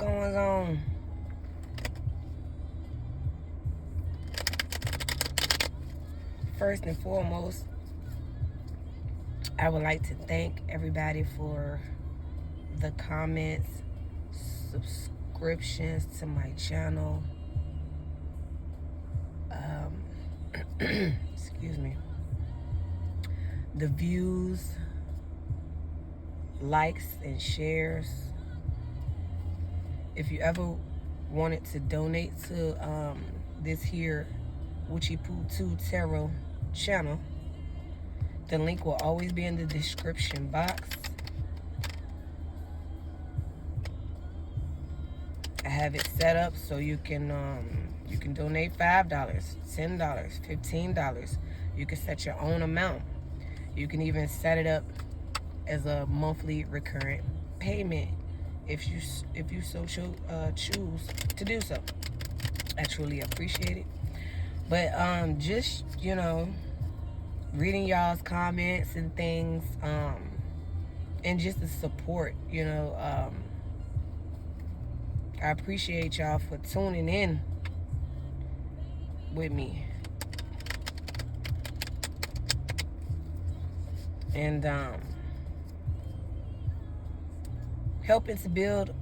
going on? First and foremost, I would like to thank everybody for the comments, subscriptions to my channel. Excuse me. The views, likes, and shares. If you ever wanted to donate to this here Witchy Poo 2 Tarot channel, the link will always be in the description box. I have it set up so you can donate $5, $10, $15. You can set your own amount. You can even set it up as a monthly recurrent payment if you so choose to do so. I truly appreciate it. But just reading y'all's comments and things, and just the support, I appreciate y'all for tuning in with me. And helping to build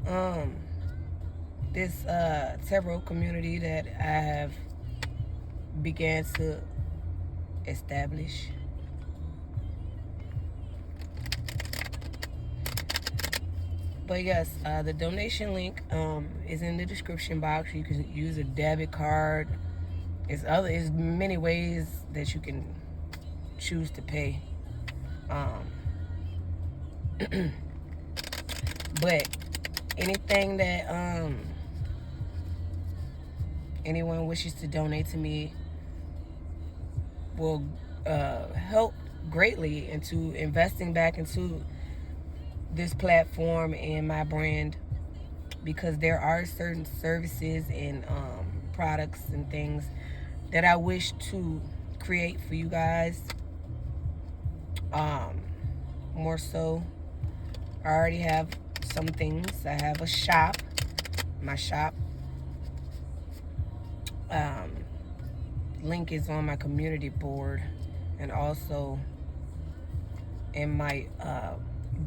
this tarot community that I have began to establish. But yes, the donation link is in the description box. You can use a debit card. There's many ways that you can choose to pay. But anything that anyone wishes to donate to me will help greatly into investing back into this platform and my brand, because there are certain services and products and things that I wish to create for you guys. More so, I already have some things. I have a shop. My shop link is on my community board and also in my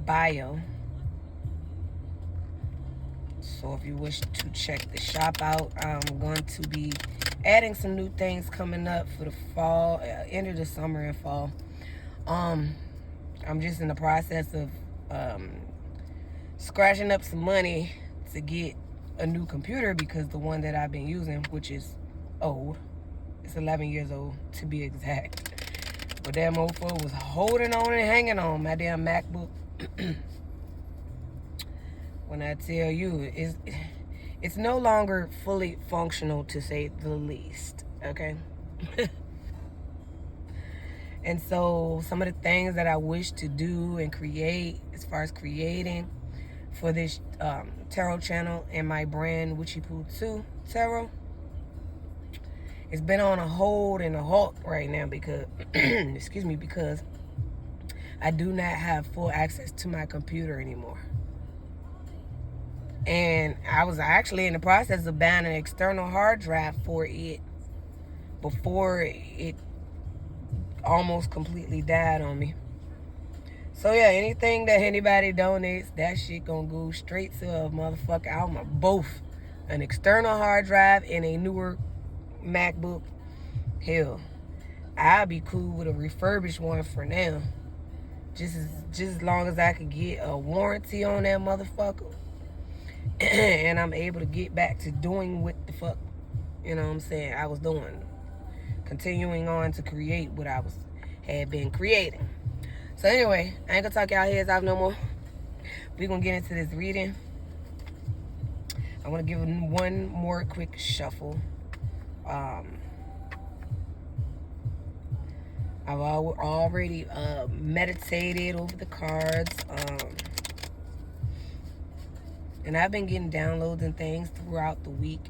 bio. So if you wish to check the shop out, I'm going to be adding some new things coming up for the fall, end of the summer and fall. I'm just in the process of scratching up some money to get a new computer, because the one that I've been using, which is old, it's 11 years old to be exact, but that mofo was holding on and hanging on, my damn MacBook. When I tell you, it's no longer fully functional, to say the least, okay? And so some of the things that I wish to do and create, as far as creating for this tarot channel and my brand, Witchy Poo 2 Tarot, it's been on a hold and a halt right now because, excuse me, because I do not have full access to my computer anymore. And I was actually in the process of buying an external hard drive for it before it almost completely died on me. So yeah, anything that anybody donates, that shit gonna go straight to a motherfucker. I want both an external hard drive and a newer MacBook. Hell, I'll be cool with a refurbished one for now. Just as long as I could get a warranty on that motherfucker and I'm able to get back to doing what the fuck, I was doing. Continuing on to create what I had been creating. So anyway, I ain't gonna talk y'all heads off no more. We're gonna get into this reading. I want to give one more quick shuffle. I've already meditated over the cards, and I've been getting downloads and things throughout the week.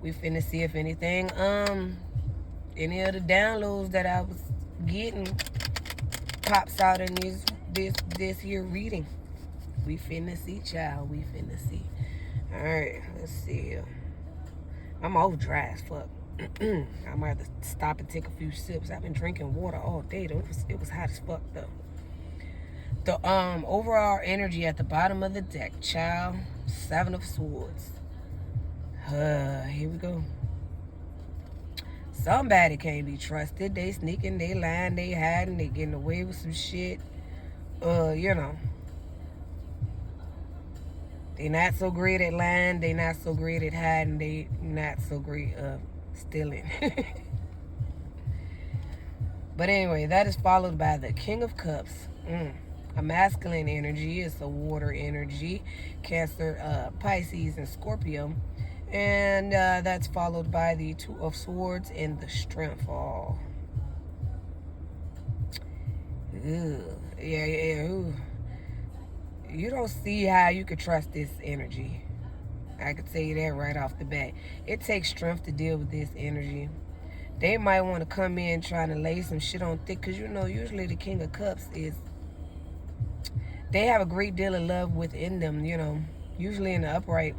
We finna see if anything, any of the downloads that I was getting pops out in this here reading. We finna see, child. We finna see. Alright, let's see here. I'm all dry as fuck. I might have to stop and take a few sips. I've been drinking water all day though. It was hot as fuck though. The overall energy at the bottom of the deck, child. 7 of Swords. Here we go. Somebody can't be trusted. They sneaking, they lying, they hiding, they getting away with some shit. You know. They not so great at lying, they not so great at hiding, they not so great stealing. But anyway, that is followed by the King of Cups. A masculine energy. It's a water energy. Cancer, Pisces, and Scorpio. And that's followed by the 2 of Swords and the Strength. Oh. Ew. Yeah. Ooh. You don't see how you could trust this energy. I could tell you that right off the bat. It takes strength to deal with this energy. They might want to come in trying to lay some shit on thick, because you know usually the King of Cups is, they have a great deal of love within them, you know. Usually in the upright,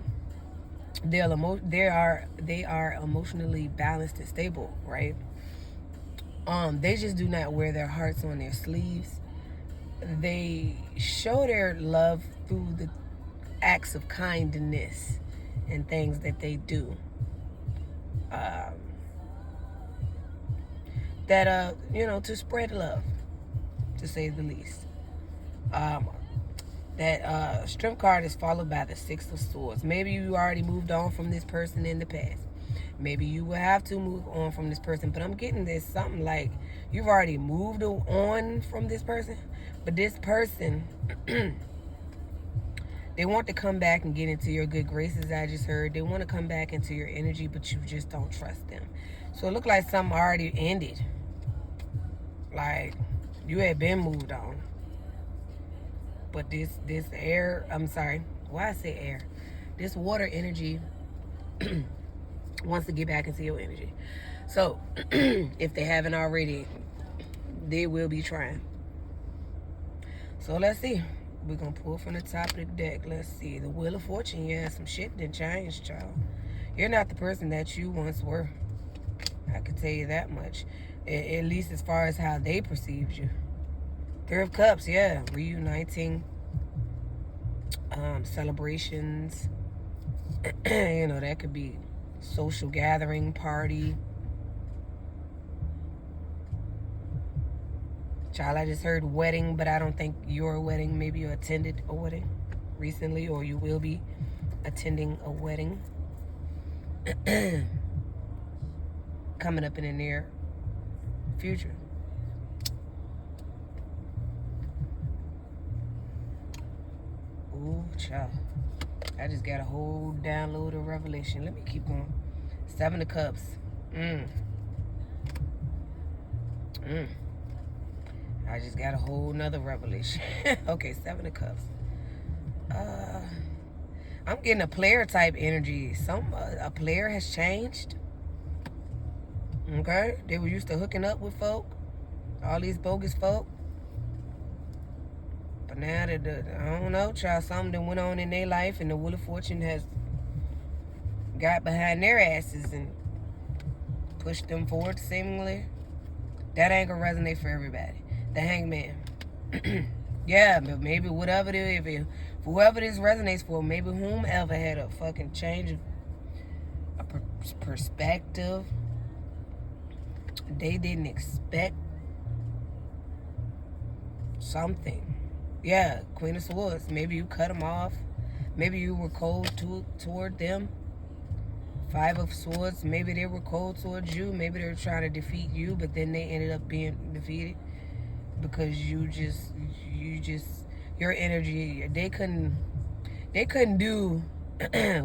they are emotionally balanced and stable, right? They just do not wear their hearts on their sleeves. They show their love through the acts of kindness and things that they do. You know, to spread love, to say the least. That Strength card is followed by the 6 of Swords. Maybe you already moved on from this person in the past. Maybe you will have to move on from this person. But I'm getting this something like you've already moved on from this person. But this person, they want to come back and get into your good graces, I just heard. They want to come back into your energy, but you just don't trust them. So it looked like something already ended. Like you had been moved on. But this air, I'm sorry, why I say air? This water energy wants to get back into your energy. So if they haven't already, they will be trying. So let's see. We're going to pull from the top of the deck. Let's see. The Wheel of Fortune. Yeah, some shit done changed, child. You're not the person that you once were. I can tell you that much. At least as far as how they perceived you. 3 of Cups, yeah. Reuniting. Celebrations. You know, that could be social gathering, party. Child, I just heard wedding, but I don't think you're a wedding. Maybe you attended a wedding recently, or you will be attending a wedding coming up in the near future. Ooh, child. I just got a whole download of revelation. Let me keep going. 7 of Cups. I just got a whole nother revelation. Okay, 7 of Cups. I'm getting a player type energy. A player has changed. Okay, they were used to hooking up with folk, all these bogus folk. But now I don't know, child, something that went on in their life, and the Wheel of Fortune has got behind their asses and pushed them forward seemingly. That ain't gonna resonate for everybody. The Hangman. Yeah, but maybe whatever it is, if whoever this resonates for, maybe whomever had a fucking change of perspective. They didn't expect something. Yeah, Queen of Swords. Maybe you cut them off. Maybe you were cold toward them. 5 of Swords. Maybe they were cold towards you. Maybe they were trying to defeat you, but then they ended up being defeated because your energy. They couldn't do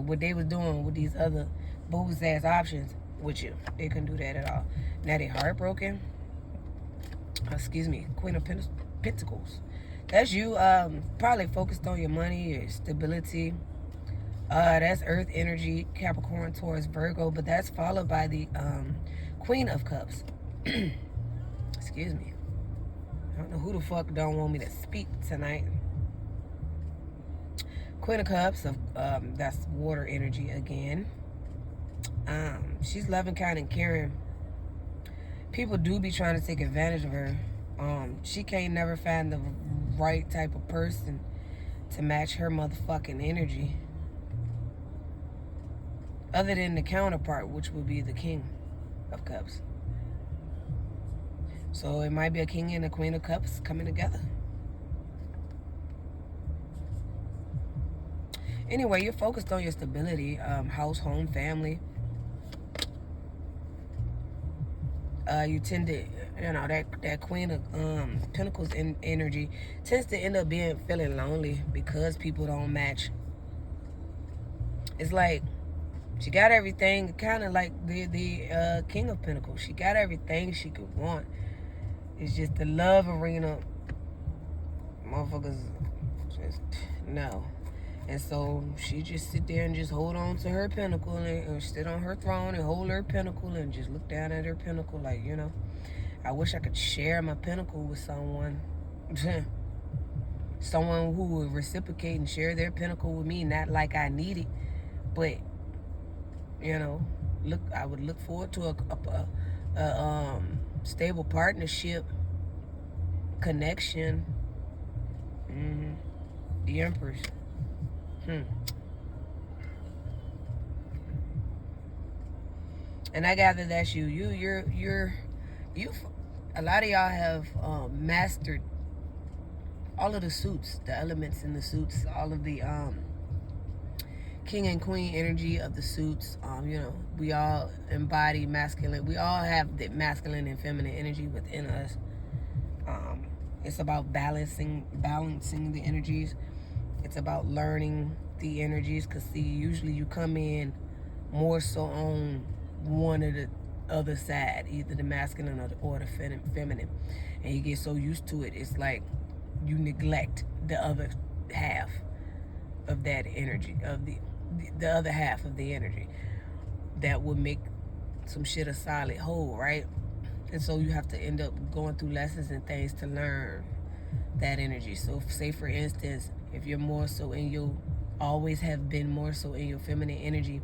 what they was doing with these other bogus ass options with you. They couldn't do that at all. Now they heartbroken. Excuse me, Queen of Pentacles. That's you. Probably focused on your money, your stability. That's Earth energy, Capricorn, Taurus, Virgo. But that's followed by the Queen of Cups. Excuse me. I don't know who the fuck don't want me to speak tonight. Queen of Cups, that's water energy again. She's loving, kind, and caring. People do be trying to take advantage of her. She can't never find the right type of person to match her motherfucking energy. Other than the counterpart, which would be the King of Cups. So it might be a King and a Queen of Cups coming together. Anyway, you're focused on your stability, house, home, family. You tend to, that Queen of Pentacles energy tends to end up feeling lonely because people don't match. It's like she got everything, kind of like the King of Pentacles. She got everything she could want. It's just the love arena, motherfuckers just no. And so she just sit there and just hold on to her pinnacle and sit on her throne and hold her pinnacle and just look down at her pinnacle like, I wish I could share my pinnacle with someone. Someone who would reciprocate and share their pinnacle with me, not like I need it, but, I would look forward to a stable partnership, connection. The Empress. And I gather that's you. You. A lot of y'all have mastered all of the suits, the elements in the suits, all of the King and Queen energy of the suits. We all embody masculine. We all have the masculine and feminine energy within us. It's about balancing the energies. It's about learning the energies, because see, usually you come in more so on one of the other side, either the masculine or the feminine, and you get so used to it, it's like you neglect the other half of that energy, of the other half of the energy that would make some shit a solid whole, right? And so you have to end up going through lessons and things to learn that energy. So say for instance, if you're more so in your, always have been more so in your feminine energy,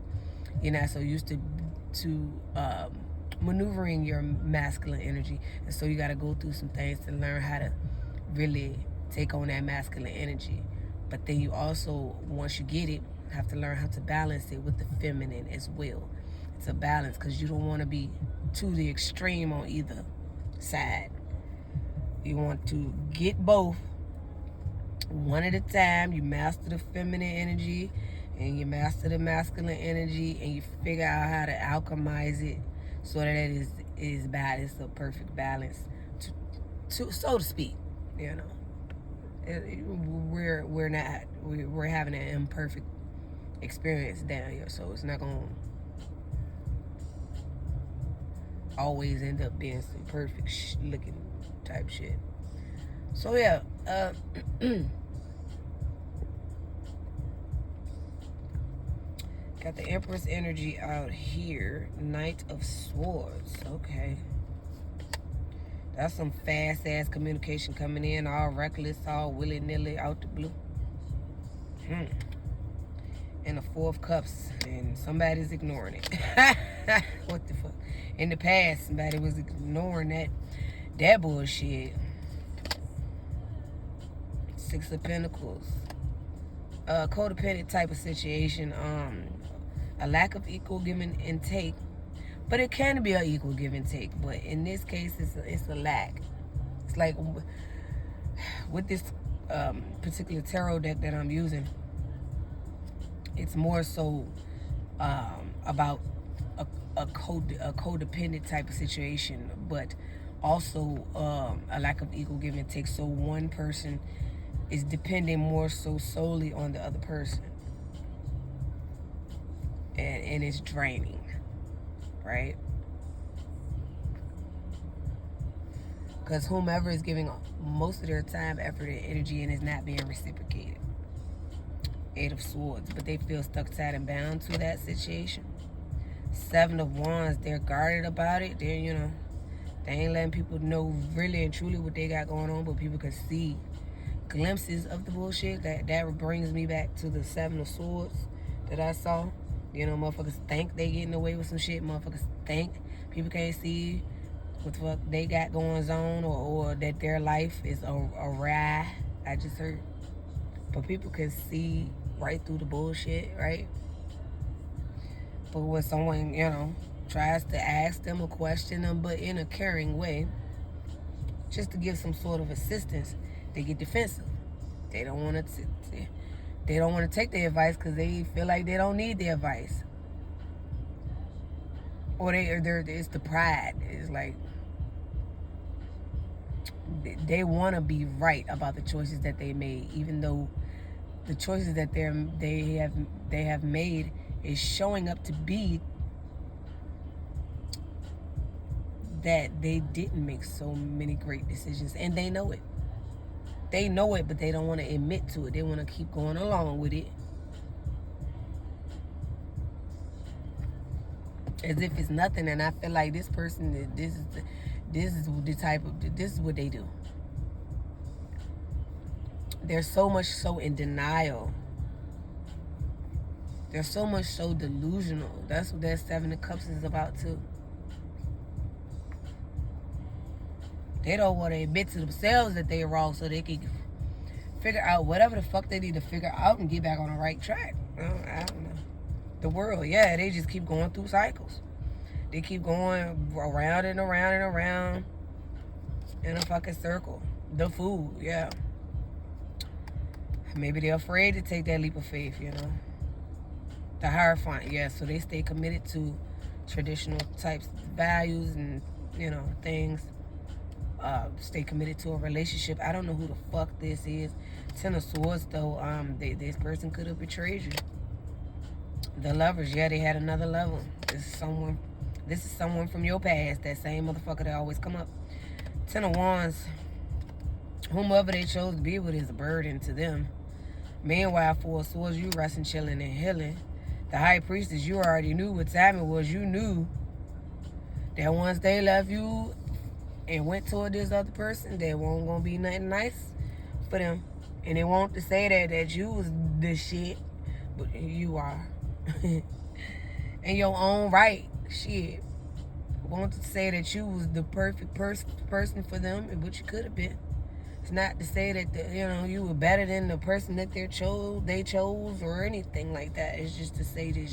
you're not so used to maneuvering your masculine energy. And so you got to go through some things to learn how to really take on that masculine energy. But then you also, once you get it, have to learn how to balance it with the feminine as well. It's a balance, because you don't want to be to the extreme on either side. You want to get both one at a time. You master the feminine energy and you master the masculine energy, and you figure out how to alchemize it so that it is balanced, a perfect balance, to so to speak. We're having an imperfect experience down here, so it's not gonna always end up being some perfect looking type shit. So yeah, got the Empress energy out here. Knight of Swords. Okay, that's some fast ass communication coming in, all reckless, all willy nilly, out the blue. And the Four of Cups, and somebody's ignoring it. What the fuck? In the past, somebody was ignoring that bullshit. Six of Pentacles. Codependent type of situation. A lack of equal give and take. But it can be an equal give and take. But in this case, it's a lack. It's like with this particular tarot deck that I'm using, it's more so about a codependent type of situation, but also a lack of equal give and take. So one person is depending more so solely on the other person, and it's draining, right? Because whomever is giving most of their time, effort, and energy and is not being reciprocated. Eight of Swords, but they feel stuck, tied, and bound to that situation. Seven of Wands, they're guarded about it. They ain't letting people know really and truly what they got going on, but people can see glimpses of the bullshit. That brings me back to the Seven of Swords that I saw. You know, motherfuckers think they getting away with some shit. Motherfuckers think people can't see what the fuck they got going on, or that their life is a ride. I just heard. But people can see right through the bullshit, right? But when someone, tries to ask them or question them, but in a caring way, just to give some sort of assistance, they get defensive. They don't want to. They don't want to take their advice because they feel like they don't need their advice, or it's the pride. It's like they want to be right about the choices that they made, even though the choices that they have made is showing up to be that they didn't make so many great decisions, and they know it. They know it, but they don't want to admit to it. They want to keep going along with it as if it's nothing. And I feel like this person, this is what they do. They're so much so in denial. They're so much so delusional. That's what that Seven of Cups is about too. They don't want to admit to themselves that they're wrong so they can figure out whatever the fuck they need to figure out and get back on the right track. I don't know. The world, yeah, they just keep going through cycles. They keep going around and around and around in a fucking circle. The food, yeah. Maybe they're afraid to take that leap of faith, The Hierophant, yeah, so they stay committed to traditional types of values and, things. Stay committed to a relationship. I don't know who the fuck this is. Ten of Swords, though. This person could have betrayed you. The Lovers, yeah, they had another level. This is someone from your past. That same motherfucker that always come up. Ten of Wands. Whomever they chose to be with is a burden to them. Meanwhile, Four of Swords, you resting, chilling, and healing. The High Priestess, you already knew what time it was. You knew that once they left you and went toward this other person, there won't gonna be nothing nice for them. And they want to say that you was the shit, but you are. In your own right, shit. Want to say that you was the perfect person for them, and what you could have been. It's not to say that you were better than the person that they chose or anything like that. It's just to say that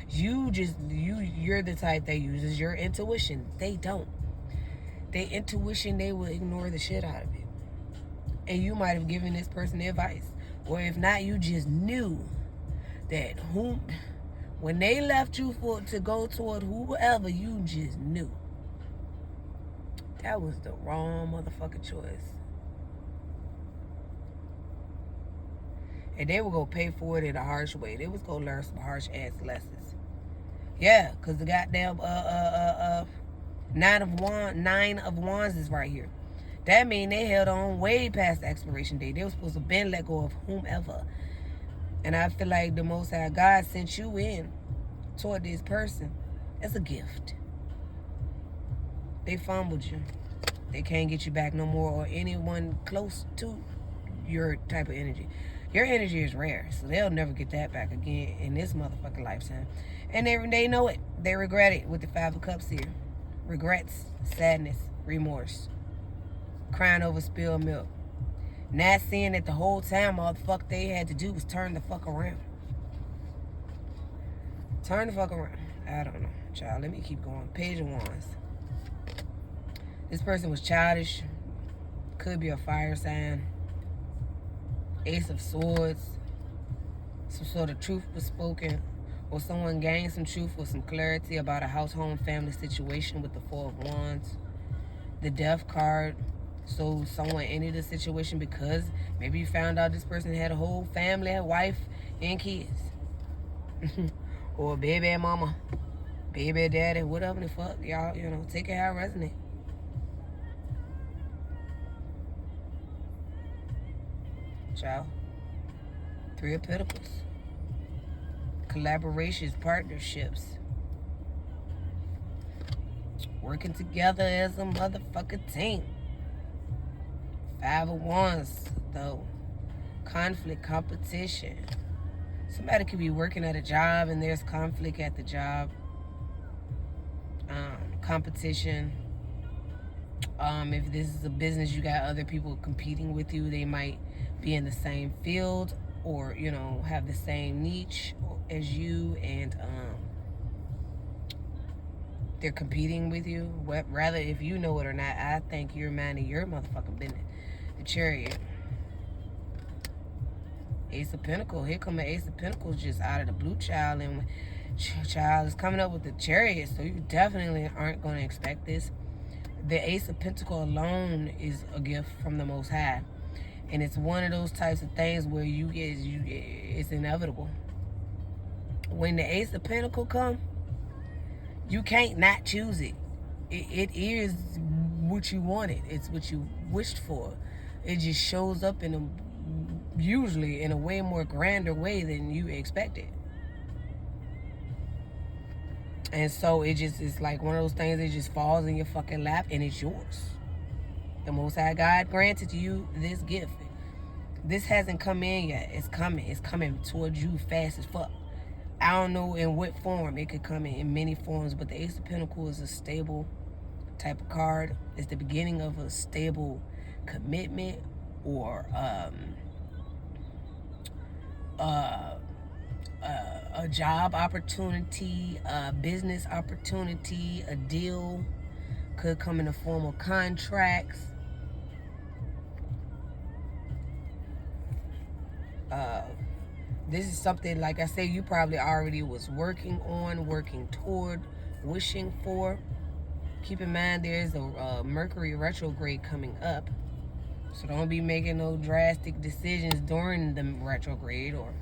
you're the type that uses your intuition. They don't. Their intuition, they will ignore the shit out of it. And you might have given this person advice. Or if not, you just knew that when they left you to go toward whoever, you just knew. That was the wrong motherfucking choice. And they were going to pay for it in a harsh way. They was going to learn some harsh ass lessons. Yeah, because the goddamn Nine of Wands is right here. That means they held on way past the expiration date. They were supposed to been let go of whomever. And I feel like the Most High God sent you in toward this person as a gift. They fumbled you. They can't get you back no more, or anyone close to your type of energy. Your energy is rare, so they'll never get that back again in this motherfucking lifetime. And they know it. They regret it with the Five of Cups here. Regrets, sadness, remorse. Crying over spilled milk. Not seeing that the whole time all the fuck they had to do was turn the fuck around. Turn the fuck around. I don't know. Child, let me keep going. Page of Wands. This person was childish. Could be a fire sign. Ace of Swords. Some sort of truth was spoken. Or someone gained some truth or some clarity about a house, home, family situation with the Four of Wands. The Death card. So someone ended the situation because maybe you found out this person had a whole family, a wife, and kids. Or a baby mama, baby daddy, whatever the fuck. Y'all, take it how it resonates. Child. Three of Pentacles. Collaborations, partnerships. Working together as a motherfucking team. Five of Wands, though. Conflict, competition. Somebody could be working at a job and there's conflict at the job. Competition. If this is a business, you got other people competing with you. They might be in the same field or, have the same niche as you, and they're competing with you. Rather, if you know it or not, I think you're minding your motherfucking business. The Chariot. Ace of Pentacles. Here come the Ace of Pentacles just out of the blue, child. And child is coming up with the Chariot, so you definitely aren't going to expect this. The Ace of Pentacles alone is a gift from the Most High. And it's one of those types of things where it's inevitable. When the Ace of Pentacles come, you can't not choose it. It is what you wanted. It's what you wished for. It just shows up usually in a way more grander way than you expected. And so it's like one of those things that just falls in your fucking lap and it's yours. The Most High God granted you this gift. This hasn't come in yet. It's coming. It's coming towards you fast as fuck. I don't know in what form. It could come in many forms, but the Ace of Pentacles is a stable type of card. It's the beginning of a stable commitment or a job opportunity, a business opportunity, a deal. Could come in the form of contracts. This is something, like I said, you probably already was working on, working toward, wishing for. Keep in mind there is a Mercury retrograde coming up. So don't be making no drastic decisions during the retrograde or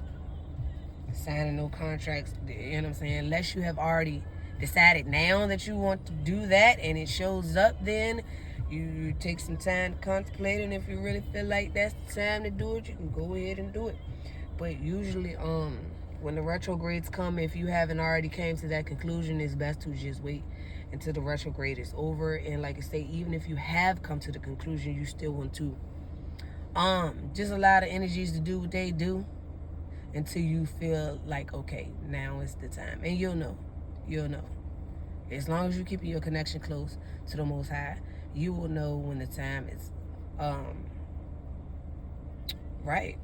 signing no contracts, you know what I'm saying? Unless you have already decided now that you want to do that and it shows up, then you take some time to contemplate, and if you really feel like that's the time to do it, you can go ahead and do it. But usually when the retrogrades come, if you haven't already came to that conclusion, it's best to just wait until the retrograde is over. And like I say, even if you have come to the conclusion, you still want to just allow the energies to do what they do until you feel like, okay, now is the time. And you'll know. As long as you keep your connection close to the Most High, you will know when the time is right.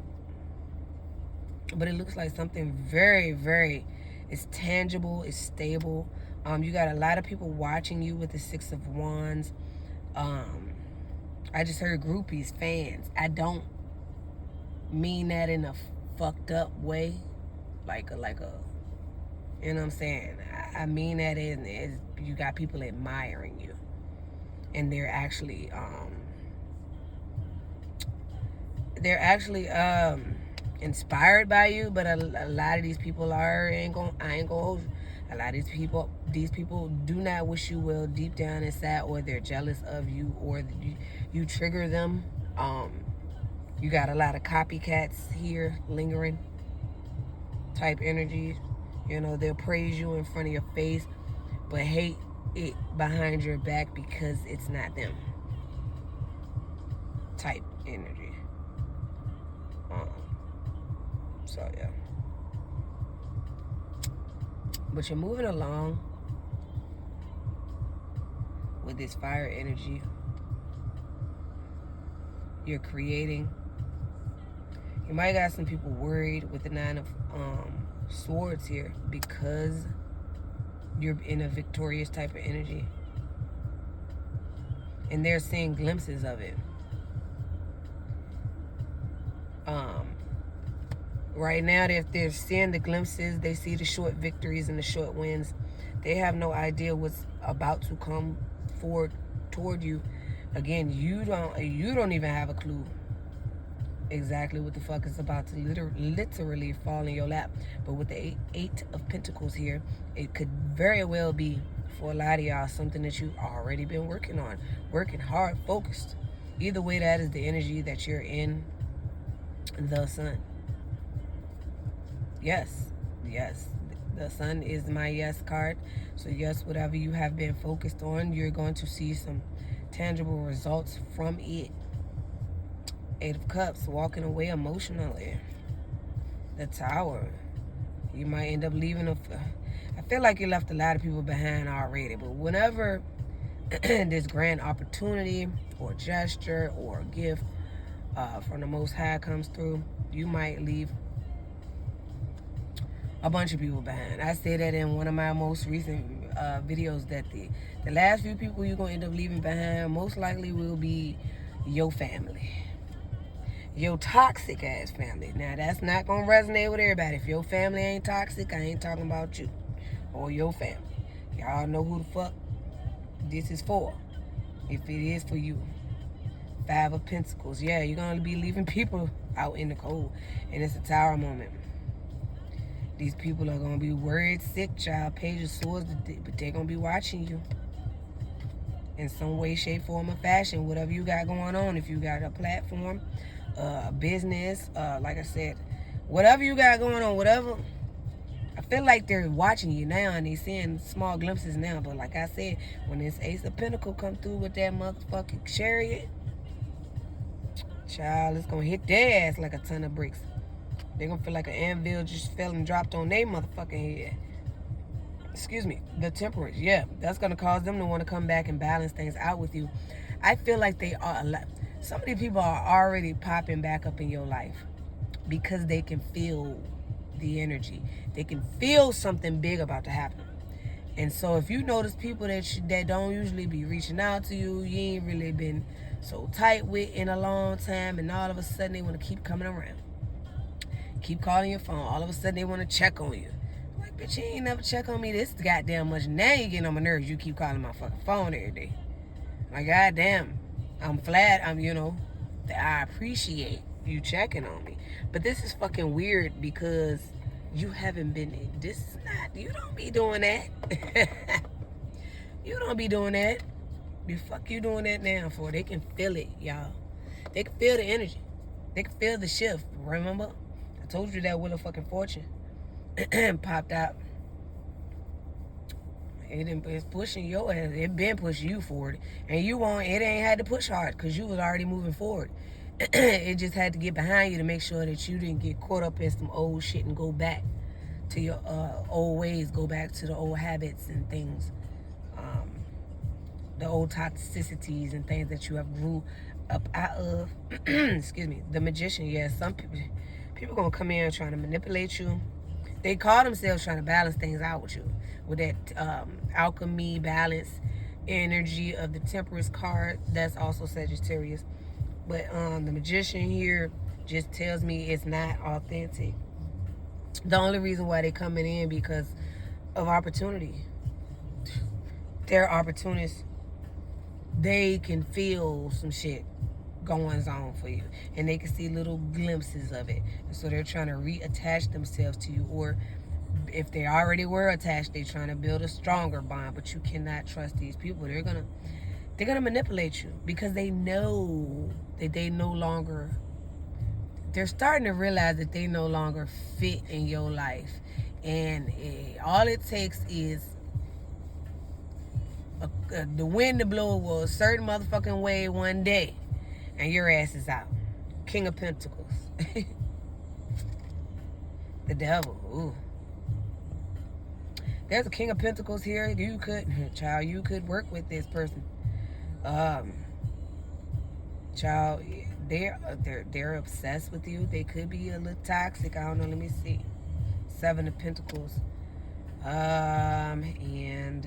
But it looks like something very, very, it's tangible, it's stable. You got a lot of people watching you with the Six of Wands. I just heard groupies, fans. I don't mean that in a fucked up way, like a you know what I'm saying? I mean that as you got people admiring you, and they're actually inspired by you. But a lot of these people I ain't gonna hold you. A lot of these people do not wish you well deep down inside, or they're jealous of you, or you trigger them. You got a lot of copycats here, lingering type energy. They'll praise you in front of your face, but hate it behind your back because it's not them type energy. So yeah. But you're moving along with this fire energy. You're creating. You might got some people worried with the Nine of Swords here because you're in a victorious type of energy. And they're seeing glimpses of it. Right now, if they're seeing the glimpses, they see the short victories and the short wins. They have no idea what's about to come forward toward you. Again, you don't even have a clue exactly what the fuck is about to literally fall in your lap. But with the Eight of Pentacles here, it could very well be, for a lot of y'all, something that you've already been working on, working hard, focused. Either way, that is the energy that you're in. The Sun. Yes, the Sun is my yes card. So yes, whatever you have been focused on, you're going to see some tangible results from it. Eight of Cups, walking away emotionally. The Tower. You might end up leaving I feel like you left a lot of people behind already, but whenever this grand opportunity or gesture or gift from the Most High comes through, you might leave a bunch of people behind. I said that in one of my most recent videos, that the last few people you're going to end up leaving behind most likely will be your family. Your toxic ass family. Now, that's not going to resonate with everybody. If your family ain't toxic, I ain't talking about you or your family. Y'all know who the fuck this is for. If it is for you. Five of Pentacles. Yeah, you're going to be leaving people out in the cold. And it's a Tower moment. These people are going to be worried, sick, child. Page of Swords, but they're going to be watching you. In some way, shape, form, or fashion. Whatever you got going on. If you got a platform, a business, like I said, whatever you got going on, whatever. I feel like they're watching you now and they're seeing small glimpses now. But like I said, when this Ace of Pentacles come through with that motherfucking Chariot, child, it's going to hit their ass like a ton of bricks. They're going to feel like an anvil just fell and dropped on their motherfucking head. Excuse me. The Temperance. Yeah, that's going to cause them to want to come back and balance things out with you. I feel like they are. Some of these people are already popping back up in your life because they can feel the energy. They can feel something big about to happen. And so if you notice people that don't usually be reaching out to you, you ain't really been so tight with in a long time, and all of a sudden they want to keep coming around. Keep calling your phone. All of a sudden they want to check on you. Like, bitch, you ain't never check on me this goddamn much. Now you getting on my nerves. You keep calling my fucking phone every day. Like, goddamn. I'm flat. I appreciate you checking on me. But this is fucking weird because you haven't been, you don't be doing that. You don't be doing that. The fuck you doing that now for? They can feel it, y'all. They can feel the energy. They can feel the shift. Remember? I told you that Wheel of fucking Fortune popped out. It's pushing your ass. It been pushing you forward. And it ain't had to push hard because you was already moving forward. It just had to get behind you to make sure that you didn't get caught up in some old shit and go back to your old ways, go back to the old habits and things. The old toxicities and things that you have grew up out of. Excuse me. The Magician, yeah. Some people gonna come in trying to manipulate you. They call themselves trying to balance things out with you. With that alchemy, balance, energy of the Temperance card. That's also Sagittarius. But the Magician here just tells me it's not authentic. The only reason why they're coming in because of opportunity. They're opportunists. They can feel some shit going on for you. And they can see little glimpses of it. And so they're trying to reattach themselves to you. Or if they already were attached, they're trying to build a stronger bond. But you cannot trust these people. They're gonna manipulate you because they know that they no longer, they're starting to realize that they no longer fit in your life. And all it takes is the wind to blow a certain motherfucking way one day and your ass is out. King of Pentacles. The Devil. Ooh. There's a King of Pentacles here. You could work with this person. Child, they're obsessed with you. They could be a little toxic. I don't know. Let me see. Seven of Pentacles. And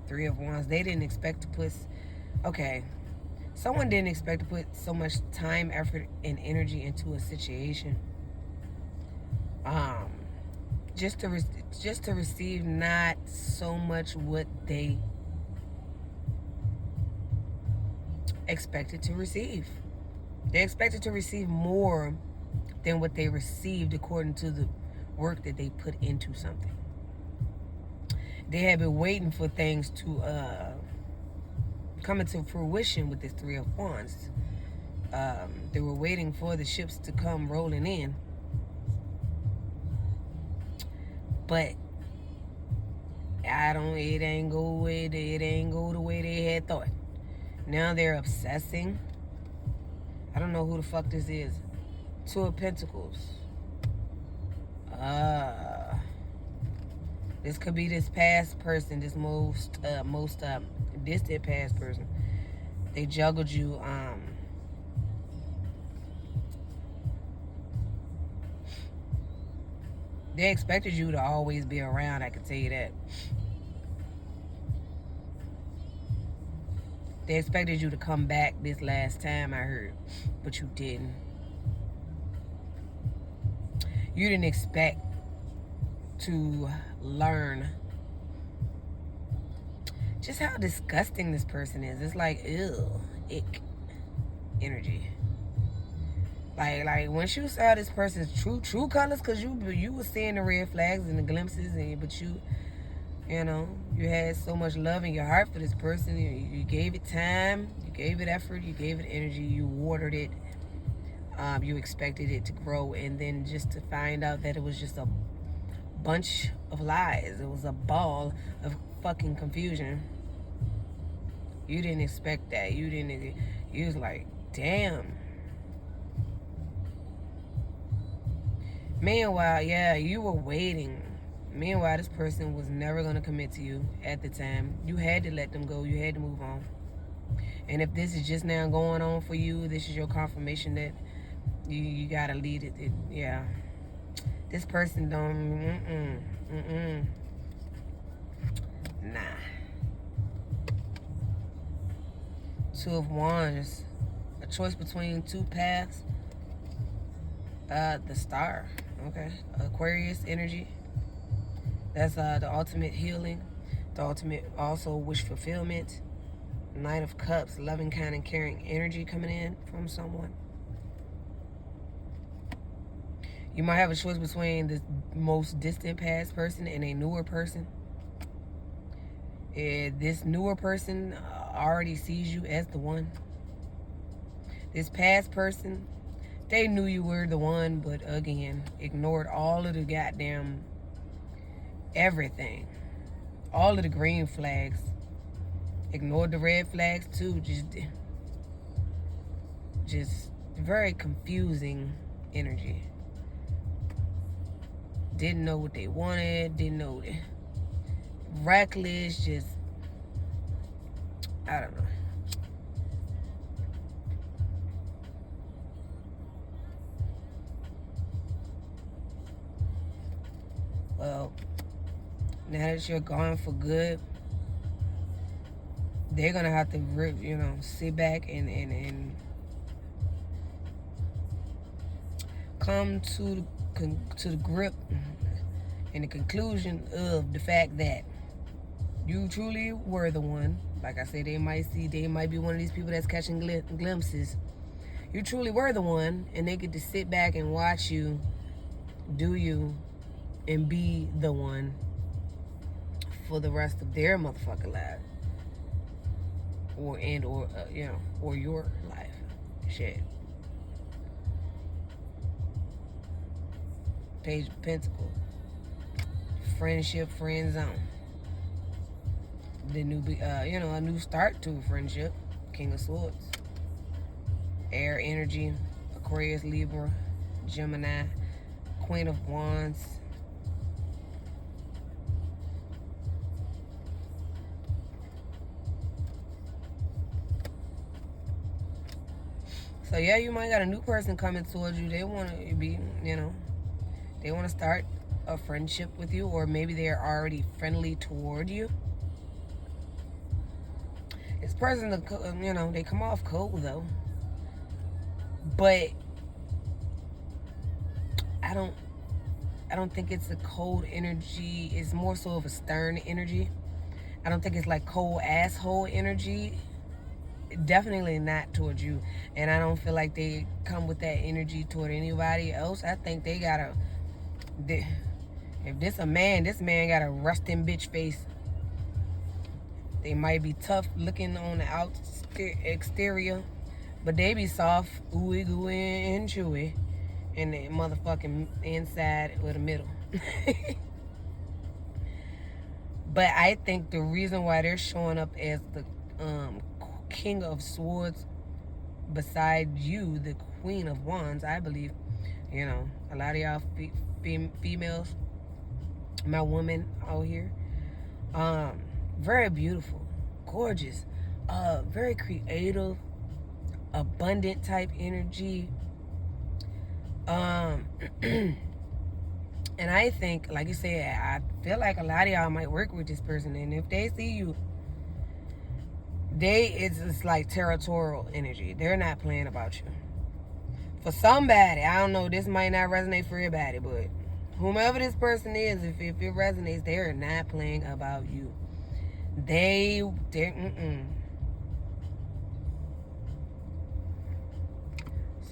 Three of Wands. They didn't expect to put. Okay. Someone didn't expect to put so much time, effort, and energy into a situation. Just to receive not so much what they expected to receive. They expected to receive more than what they received according to the work that they put into something. They had been waiting for things to come into fruition with this Three of Wands. They were waiting for the ships to come rolling in. But it ain't go the way they had thought. Now they're obsessing. I don't know who the fuck this is. Two of Pentacles. This could be this past person, this most distant past person. They juggled you. They expected you to always be around, I can tell you that. They expected you to come back this last time, I heard, but you didn't. You didn't expect to learn just how disgusting this person is. It's like, ew, ick energy. Like once you saw this person's true colors, cause you were seeing the red flags and the glimpses, but you had so much love in your heart for this person. You gave it time, you gave it effort, you gave it energy, you watered it. You expected it to grow, and then just to find out that it was just a bunch of lies. It was a ball of fucking confusion. You didn't expect that. You was like, damn. Meanwhile, yeah, you were waiting. Meanwhile, this person was never going to commit to you at the time. You had to let them go. You had to move on. And if this is just now going on for you, this is your confirmation that you got to lead it. Yeah. This person don't, nah. Two of Wands. A choice between two paths. The Star. Okay. Aquarius energy. That's the ultimate healing. The ultimate also wish fulfillment. Knight of Cups. Loving, kind, and caring energy coming in from someone. You might have a choice between the most distant past person and a newer person. This newer person already sees you as the one. This past person, they knew you were the one, but again, ignored all of the goddamn everything. All of the green flags. Ignored the red flags too. Just very confusing energy. Didn't know what they wanted. Didn't know it. Reckless. Just, I don't know. Well, now that you're gone for good, they're gonna have to, sit back and come to the grip and the conclusion of the fact that you truly were the one. Like I said, they might be one of these people that's catching glimpses. You truly were the one, and they get to sit back and watch you do you and be the one for the rest of their motherfucking lives. Or your life. Shit. Page of Pentacles. Friendship, friend zone. A new start to a friendship. King of Swords. Air energy. Aquarius, Libra, Gemini. Queen of Wands. So yeah, you might got a new person coming towards you. They want to be, they want to start a friendship with you, or maybe they're already friendly toward you. This person, they come off cold though. But I don't think it's a cold energy. It's more so of a stern energy. I don't think it's like cold asshole energy. Definitely not towards you. And I don't feel like they come with that energy toward anybody else. I think if this man got a rusting bitch face. They might be tough looking on the exterior, but they be soft, ooey gooey and chewy in the motherfucking inside or the middle. But I think the reason why they're showing up as the King of Swords beside you, the Queen of Wands, I believe, you know, a lot of y'all females, my women out here, very beautiful, gorgeous, very creative, abundant type energy. And I think, like you said, I feel like a lot of y'all might work with this person, and if they see you, it's like territorial energy. They're not playing about you. For somebody, I don't know, this might not resonate for everybody, but whomever this person is, if it resonates, they're not playing about you. They're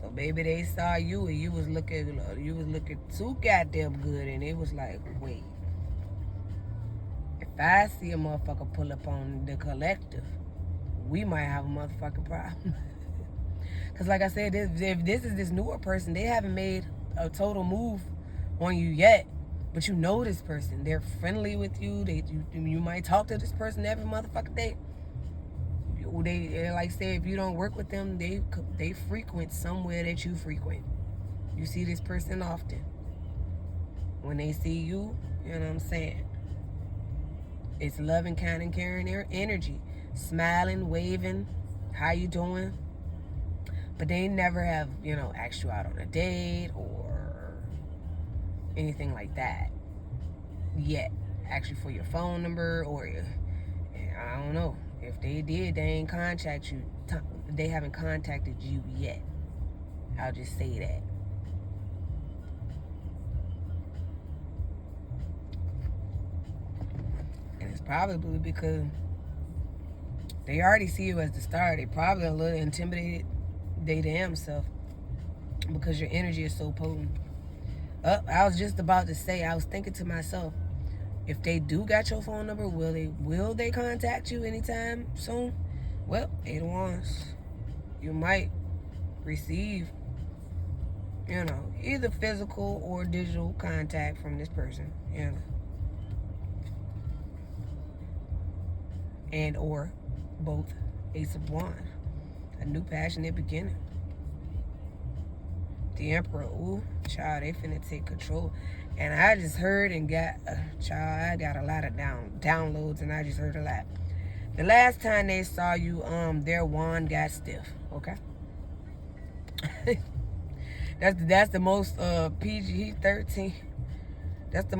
So baby, they saw you and you was looking too goddamn good, and it was like, wait, if I see a motherfucker pull up on the collective, we might have a motherfucking problem. Because like I said, if this is this newer person, they haven't made a total move on you yet, but you know this person. They're friendly with you. You might talk to this person every motherfucking day. They like say, if you don't work with them, they frequent somewhere that you frequent. You see this person often. When they see you, you know what I'm saying? It's loving, kind, and caring energy. Smiling, waving, how you doing? But they never have, you know, asked you out on a date or anything like that yet. Ask you for your phone number or I don't know. If they did, they ain't contact you. They haven't contacted you yet. I'll just say that. And it's probably because they already see you as the star. They probably a little intimidated, they damn self, because your energy is so potent. I was just about to say, I was thinking to myself, if they do got your phone number, will they contact you anytime soon? Well, 8 of Wands, you might receive, you know, either physical or digital contact from this person, you know, and or both. Ace of Wands, a new passionate beginning. The Emperor, ooh, child, they finna take control. And I just heard and got, child, I got a lot of downloads, and I just heard a lot. The last time they saw you, their wand got stiff, okay? that's the most PG-13. That's the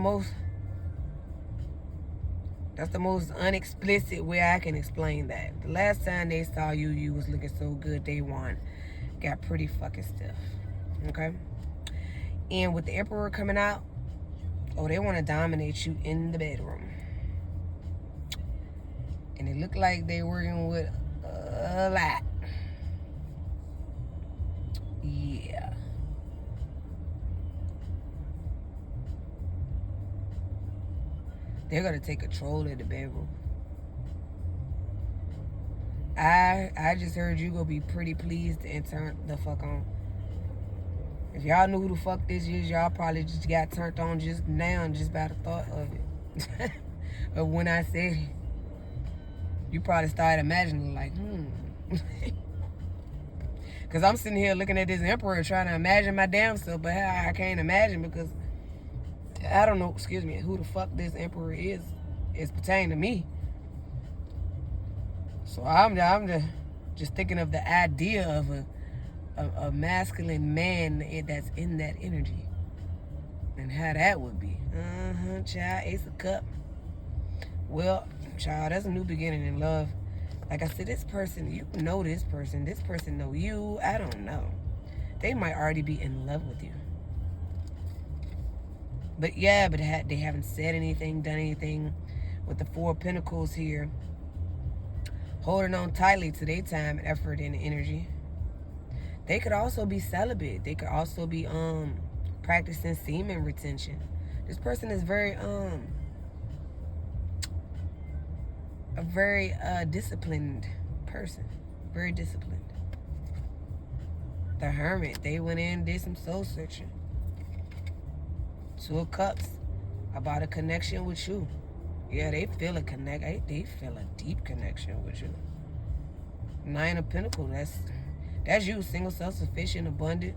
most unexplicit way I can explain that. The last time they saw you, you was looking so good, they wand got pretty fucking stiff, okay? And with the Emperor coming out, oh, they want to dominate you in the bedroom. And it looked like they working with a lot. Yeah. They're going to take control of the bedroom. I just heard you going to be pretty pleased and turn the fuck on. If y'all knew who the fuck this is, y'all probably just got turned on just now, just by the thought of it. But when I said it, you probably started imagining like, Because I'm sitting here looking at this Emperor trying to imagine my damn self, but I can't imagine because I don't know, who the fuck this Emperor is pertaining to me. So I'm just thinking of the idea of a masculine man that's in that energy and how that would be. Child, Ace of Cups. Well, child, that's a new beginning in love. Like I said, this person, you know this person know you. I don't know. They might already be in love with you. But yeah, they haven't said anything, done anything. With the 4 of Pentacles here, holding on tightly to their time, effort, and energy. They could also be celibate. They could also be practicing semen retention. This person is very a very disciplined person. Very disciplined. The Hermit, they went in, did some soul searching. 2 of Cups, about a connection with you. Yeah, they feel a they feel a deep connection with you. 9 of Pentacles, That's you, single, self-sufficient, abundant,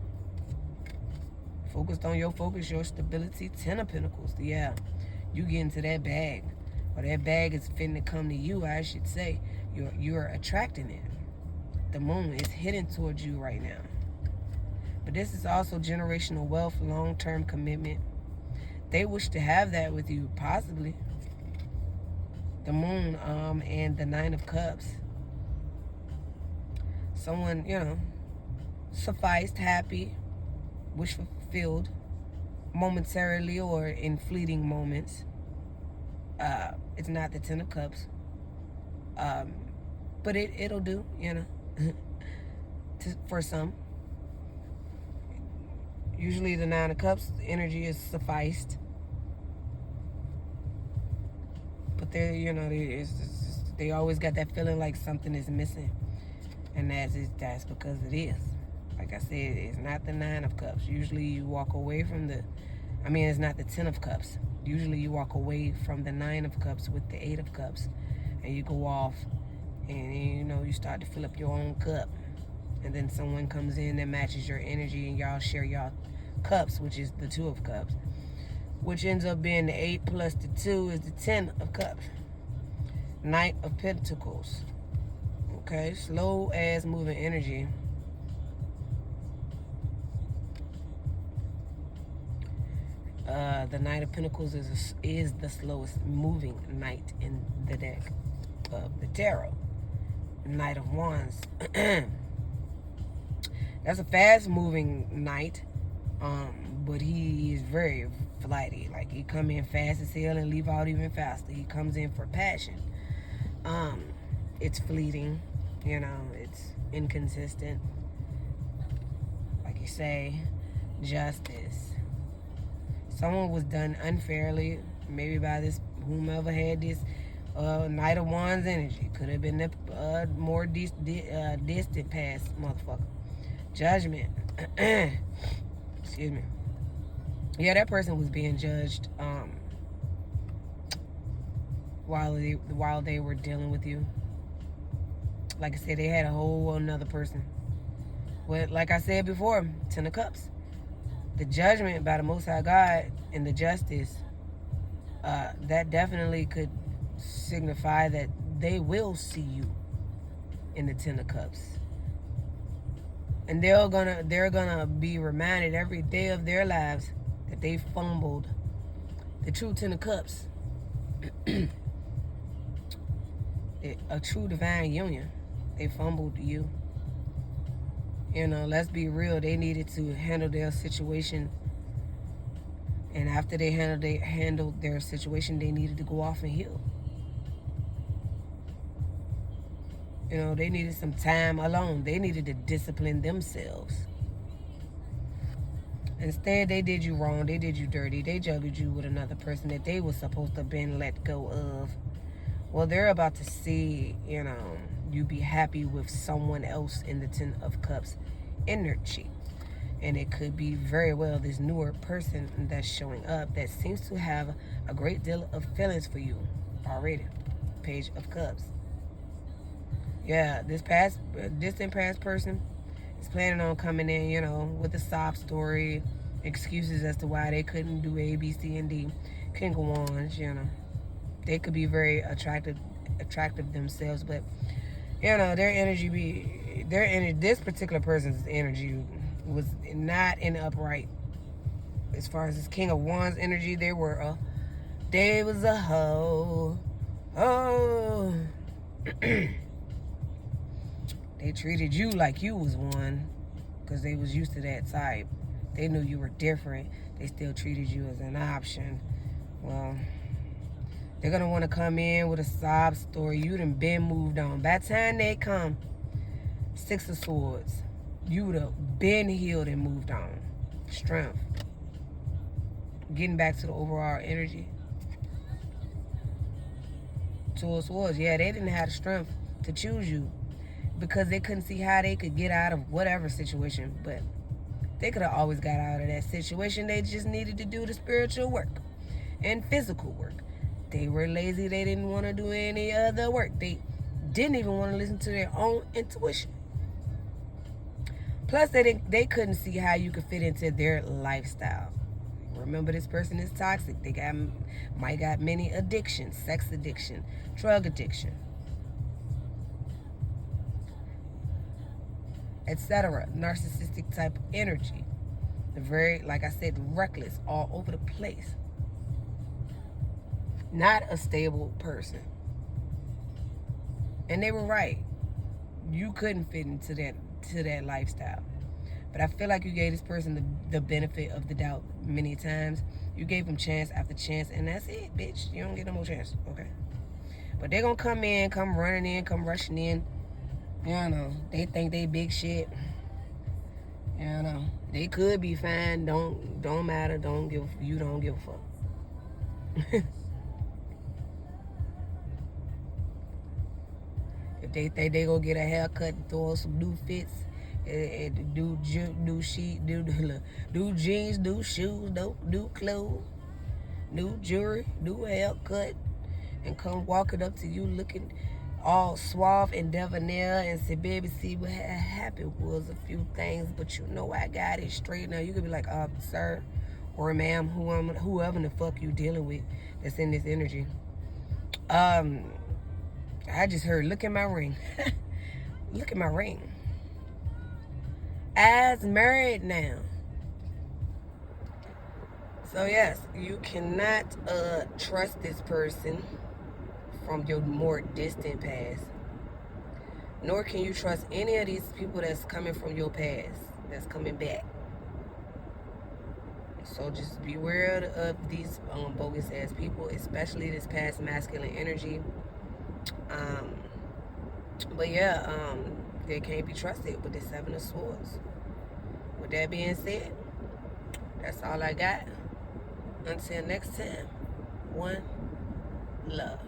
focused on your focus, your stability. 10 of Pentacles. Yeah, you get into that bag, or that bag is fitting to come to you, I should say. You're attracting it. The moon is heading towards you right now. But this is also generational wealth, long-term commitment. They wish to have that with you, possibly. The moon and the 9 of Cups. Someone, sufficed, happy, wish fulfilled, momentarily or in fleeting moments. It's not the 10 of Cups. But it'll do, for some. Usually the 9 of Cups, the energy is sufficed. But they always got that feeling like something is missing. And that's because it is. Like I said, it's not the 9 of Cups. Usually you walk away from it's not the 10 of Cups. Usually you walk away from the 9 of Cups with the 8 of Cups. And you go off and, you start to fill up your own cup. And then someone comes in that matches your energy and y'all share y'all cups, which is the 2 of Cups. Which ends up being the 8 plus the 2 is the 10 of Cups. Knight of Pentacles. Okay, slow as moving energy. The Knight of Pentacles is the slowest moving knight in the deck of the tarot. Knight of Wands. That's a fast moving knight, but he is very flighty. Like, he come in fast as hell and leave out even faster. He comes in for passion. It's fleeting. It's inconsistent. Like you say, justice. Someone was done unfairly, maybe by whomever had this Knight of Wands energy. Could have been the more distant past motherfucker. Judgment. Excuse me. Yeah, that person was being judged while they were dealing with you. Like I said, they had a whole another person. But like I said before, 10 of Cups. The judgment by the Most High God and the justice, that definitely could signify that they will see you in the 10 of Cups. And they're gonna be reminded every day of their lives that they fumbled the true 10 of Cups. A true divine union. They fumbled you. Let's be real. They needed to handle their situation. And after they handled their situation, they needed to go off and heal. They needed some time alone. They needed to discipline themselves. Instead, they did you wrong. They did you dirty. They juggled you with another person that they were supposed to have been let go of. Well, they're about to see, you be happy with someone else in the 10 of Cups energy. And it could be very well this newer person that's showing up that seems to have a great deal of feelings for you already. Page of Cups. Yeah, this distant past person is planning on coming in, with a sob story, excuses as to why they couldn't do A, B, C, and D. King of Wands, They could be very attractive themselves, but their energy this particular person's energy was not in upright. As far as this King of Wands energy, they was a hoe. Oh. They treated you like you was one because they was used to that type. They knew you were different. They still treated you as an option. Well, they're going to want to come in with a sob story. You done been moved on. By the time they come, 6 of Swords, you would have been healed and moved on. Strength. Getting back to the overall energy. 2 of Swords, yeah, they didn't have the strength to choose you because they couldn't see how they could get out of whatever situation, but they could have always got out of that situation. They just needed to do the spiritual work and physical work. They were lazy. They didn't want to do any other work. They didn't even want to listen to their own intuition. Plus, they couldn't see how you could fit into their lifestyle. Remember, this person is toxic. They might got many addictions: sex addiction, drug addiction, etc. Narcissistic type of energy. Very, like I said, reckless, all over the place. Not a stable person. And they were right. You couldn't fit into that lifestyle. But I feel like you gave this person the benefit of the doubt many times. You gave them chance after chance, and that's it, bitch. You don't get no more chance, okay? But they're gonna come running in, come rushing in. You know, they think they big shit. You know, they could be fine. Don't matter. You don't give a fuck. If they think they gonna get a haircut, throw on some new fits, and do jeans, new shoes, new clothes, new jewelry, new haircut, and come walking up to you looking all suave and debonair and say, baby, see what happened was a few things, but you know I got it straight now. You could be like, sir, or ma'am, whoever the fuck you dealing with that's in this energy. I just heard, look at my ring. Look at my ring. As married now. So yes, you cannot trust this person from your more distant past. Nor can you trust any of these people that's coming from your past, that's coming back. So just beware of these bogus ass people, especially this past masculine energy. But yeah, they can't be trusted with the Seven of Swords. With that being said, that's all I got. Until next time, one love.